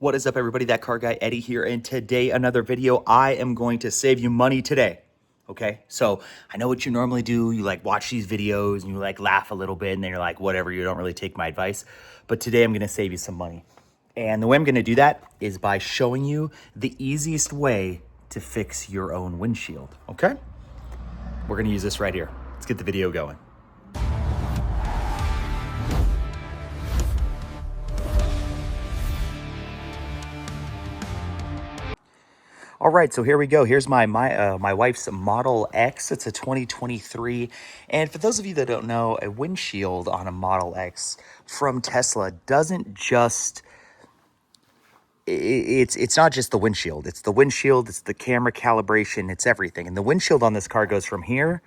What is up, everybody? That car guy Eddie here, and today another video. I am going to save you money today. Okay, so I know what you normally do. You like watch these videos and you like laugh a little bit, and then you're like, whatever, you don't really take my advice. But today I'm gonna save you some money. And the way I'm gonna do that is by showing you the easiest way to fix your own windshield. Okay, we're gonna use this right here. Let's get the video going. All right, so here we go. Here's my wife's Model X. It's a 2023. And for those of you that don't know, a windshield on a Model X from Tesla doesn't just, it's not just the windshield. It's the windshield, it's the camera calibration, it's everything. And the windshield on this car goes from here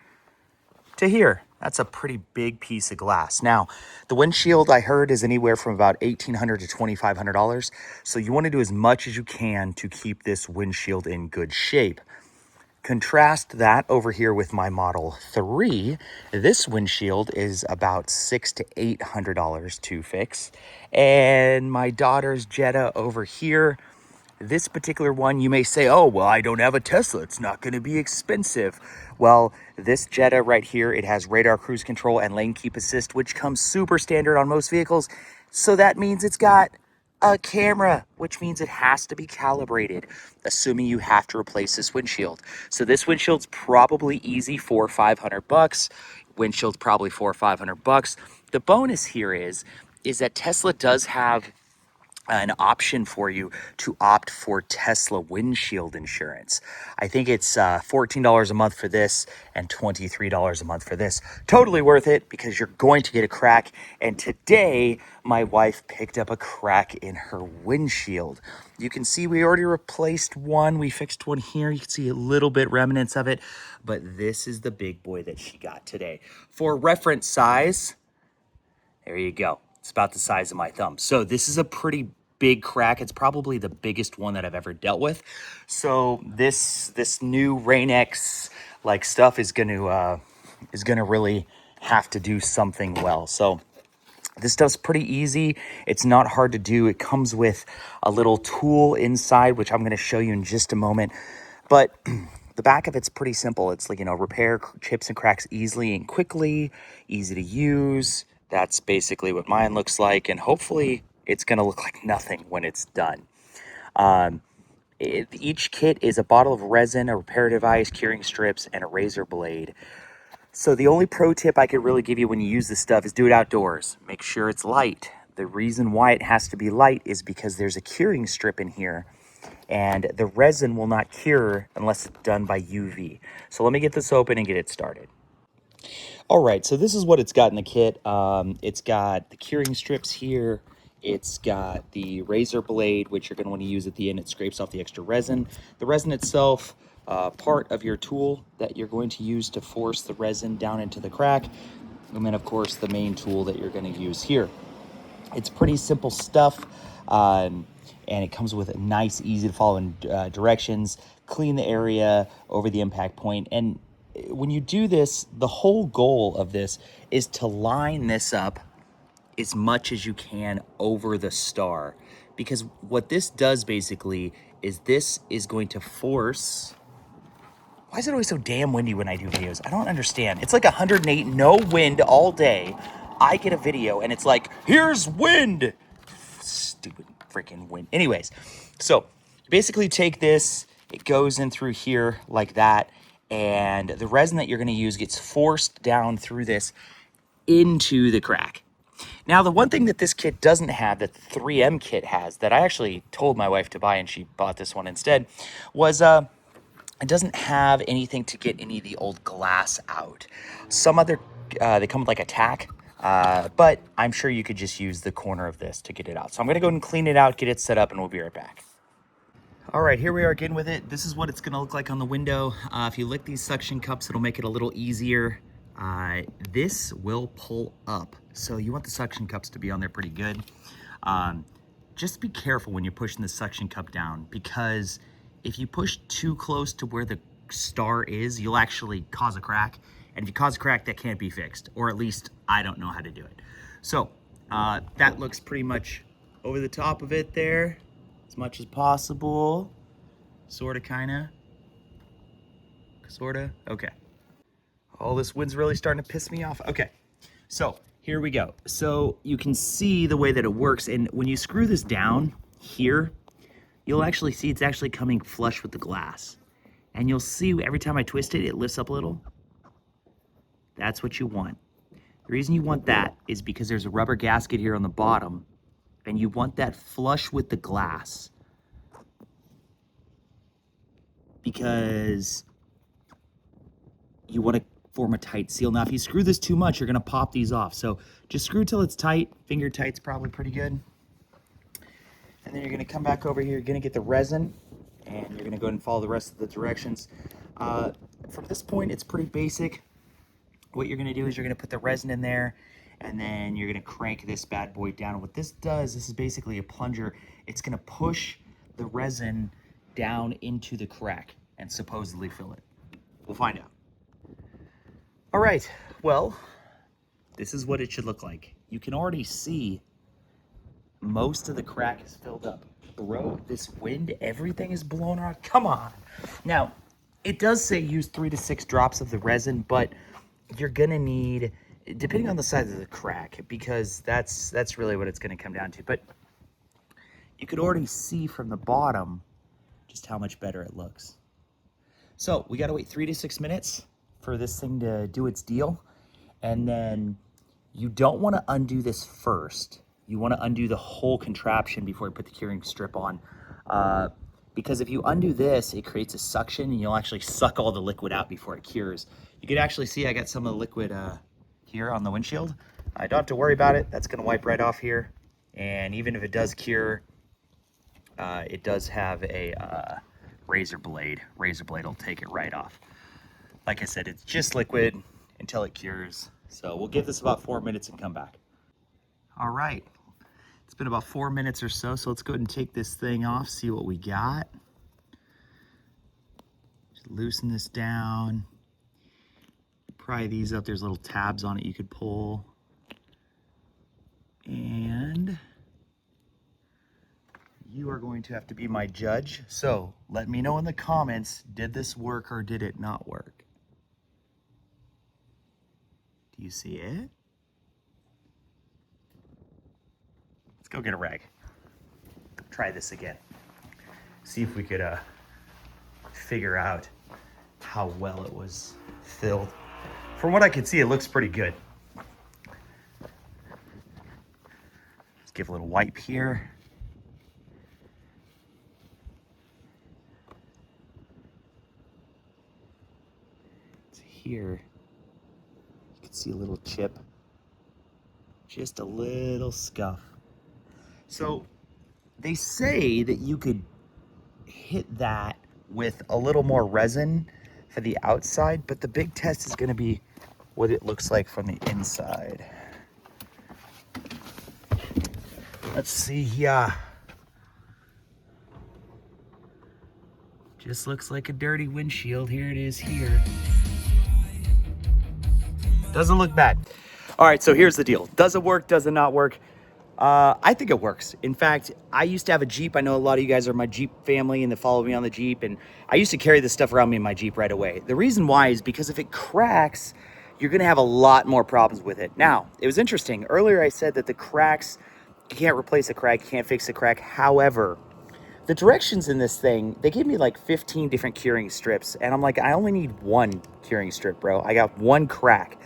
to here. That's a pretty big piece of glass. Now, the windshield I heard is anywhere from about $1,800 to $2,500. So you want to do as much as you can to keep this windshield in good shape. Contrast that over here with my Model 3. This windshield is about $600 to $800 to fix. And my daughter's Jetta over here, this particular one, you may say, oh, well, I don't have a Tesla. It's not going to be expensive. Well, this Jetta right here, it has radar cruise control and lane keep assist, which comes super standard on most vehicles. So that means it's got a camera, which means it has to be calibrated, assuming you have to replace this windshield. So this windshield's probably easy for $500. Windshield's probably $400 or $500. The bonus here is that Tesla does have an option for you to opt for Tesla windshield insurance. I think it's $14 a month for this and $23 a month for this. Totally worth it because you're going to get a crack. And today, my wife picked up a crack in her windshield. You can see we already replaced one. We fixed one here. You can see a little bit remnants of it, but this is the big boy that she got today. For reference size, there you go. It's about the size of my thumb. So this is a pretty big crack. It's probably the biggest one that I've ever dealt with. So this new Rain-X like stuff is gonna really have to do something well. So this stuff's pretty easy. It's not hard to do. It comes with a little tool inside, which I'm going to show you in just a moment. But the back of it's pretty simple. It's like, repair chips and cracks easily and quickly, easy to use. That's basically what mine looks like, and hopefully it's going to look like nothing when it's done. Each kit is a bottle of resin, a repair device, curing strips, and a razor blade. So the only pro tip I could really give you when you use this stuff is do it outdoors. Make sure it's light. The reason why it has to be light is because there's a curing strip in here, and the resin will not cure unless it's done by UV. So let me get this open and get it started. All right, so this is what it's got in the kit. It's got the curing strips here. It's got the razor blade, which you're going to want to use at the end. It scrapes off the extra resin. The resin itself, part of your tool that you're going to use to force the resin down into the crack. And then, of course, the main tool that you're going to use here. It's pretty simple stuff, and it comes with nice, easy to follow directions. Clean the area over the impact point. And when you do this, the whole goal of this is to line this up as much as you can over the star, because what this does basically is this is going to force. Why is it always so damn windy when I do videos? I don't understand. It's like 108, no wind all day. I get a video and it's like, here's wind. Stupid freaking wind. Anyways, so basically take this, it goes in through here like that, and the resin that you're going to use gets forced down through this into the crack. Now, the one thing that this kit doesn't have, that the 3M kit has, that I actually told my wife to buy and she bought this one instead, was it doesn't have anything to get any of the old glass out. Some other, they come with like a tack, but I'm sure you could just use the corner of this to get it out. So I'm going to go ahead and clean it out, get it set up, and we'll be right back. All right, here we are again with it. This is what it's going to look like on the window. If you lick these suction cups, it'll make it a little easier. This will pull up, so you want the suction cups to be on there pretty good. Just be careful when you're pushing the suction cup down, because if you push too close to where the star is, you'll actually cause a crack. And if you cause a crack, that can't be fixed, or at least I don't know how to do it. So that looks pretty much over the top of it there. as much as possible. Sorta, kinda. Sorta. Okay. Oh, this wind's really starting to piss me off. Okay. So here we go. So you can see the way that it works. And when you screw this down here, you'll actually see it's actually coming flush with the glass. And you'll see every time I twist it, it lifts up a little. That's what you want. The reason you want that is because there's a rubber gasket here on the bottom, and you want that flush with the glass. Because you want to form a tight seal. Now, if you screw this too much, you're going to pop these off. So just screw till it's tight. Finger tight's probably pretty good. And then you're going to come back over here. You're going to get the resin, and you're going to go ahead and follow the rest of the directions. From this point, it's pretty basic. What you're going to do is you're going to put the resin in there, and then you're going to crank this bad boy down. What this does, this is basically a plunger. It's going to push the resin down into the crack and supposedly fill it. We'll find out. All right, well, this is what it should look like. You can already see most of the crack is filled up. Bro, this wind, everything is blown around. Come on. Now, it does say use 3 to 6 drops of the resin, but you're gonna need, depending on the size of the crack, because that's really what it's gonna come down to. But you could already see from the bottom just how much better it looks. So we gotta wait 3 to 6 minutes for this thing to do its deal. And then you don't wanna undo this first. You wanna undo the whole contraption before you put the curing strip on. Because if you undo this, it creates a suction and you'll actually suck all the liquid out before it cures. You can actually see I got some of the liquid here on the windshield. I don't have to worry about it. That's gonna wipe right off here. And even if it does cure, it does have a razor blade. Razor blade will take it right off. Like I said, it's just liquid until it cures. So we'll give this about 4 minutes and come back. All right, it's been about 4 minutes or so. So let's go ahead and take this thing off, see what we got. Just loosen this down. Pry these up, there's little tabs on it you could pull. And you are going to have to be my judge. So let me know in the comments, did this work or did it not work? Do you see it? Let's go get a rag. Try this again. See if we could figure out how well it was filled. From what I can see, it looks pretty good. Let's give a little wipe here. It's here. You can see a little chip. Just a little scuff. So they say that you could hit that with a little more resin for the outside, but the big test is going to be what it looks like from the inside. Let's see here. Just looks like a dirty windshield. Here it is here. Doesn't look bad. All right, so here's the deal. Does it work? Does it not work? I think it works. In fact, I used to have a Jeep. I know a lot of you guys are my Jeep family and they follow me on the Jeep. And I used to carry this stuff around me in my Jeep right away. The reason why is because if it cracks, you're going to have a lot more problems with it. Now, it was interesting. Earlier, I said that the cracks, you can't replace a crack, you can't fix a crack. However, the directions in this thing, they gave me like 15 different curing strips. And I'm like, I only need one curing strip, bro. I got one crack.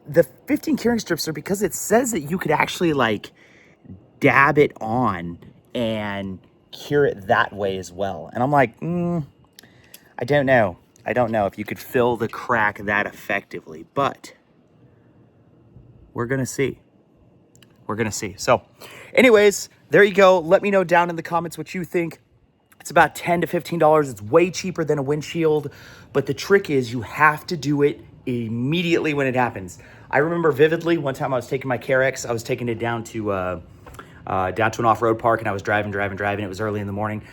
The 15 curing strips are because it says that you could actually like dab it on and cure it that way as well. And I'm like, I don't know. I don't know if you could fill the crack that effectively, but we're going to see. We're going to see. So anyways, there you go. Let me know down in the comments what you think. It's about $10 to $15. It's way cheaper than a windshield, but the trick is you have to do it immediately when it happens. I remember vividly one time I was taking my CareX. I was taking it down to an off-road park, and I was driving. It was early in the morning.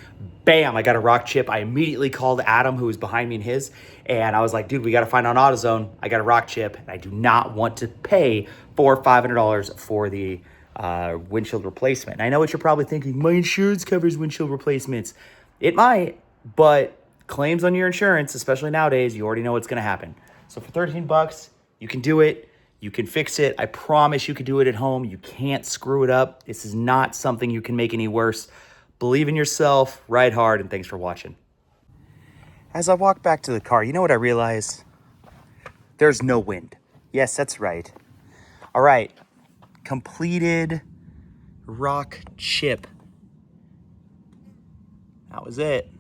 Bam, I got a rock chip. I immediately called Adam, who was behind me in his, and I was like, dude, we got to find on AutoZone. I got a rock chip, and I do not want to pay $400 or $500 for the windshield replacement. And I know what you're probably thinking, my insurance covers windshield replacements. It might, but claims on your insurance, especially nowadays, you already know what's going to happen. So for 13 bucks, you can do it. You can fix it. I promise you can do it at home. You can't screw it up. This is not something you can make any worse. Believe in yourself, ride hard, and thanks for watching. As I walk back to the car, you know what I realized? There's no wind. Yes, that's right. All right, completed rock chip. That was it.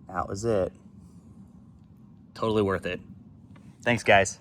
That was it. Totally worth it. Thanks, guys.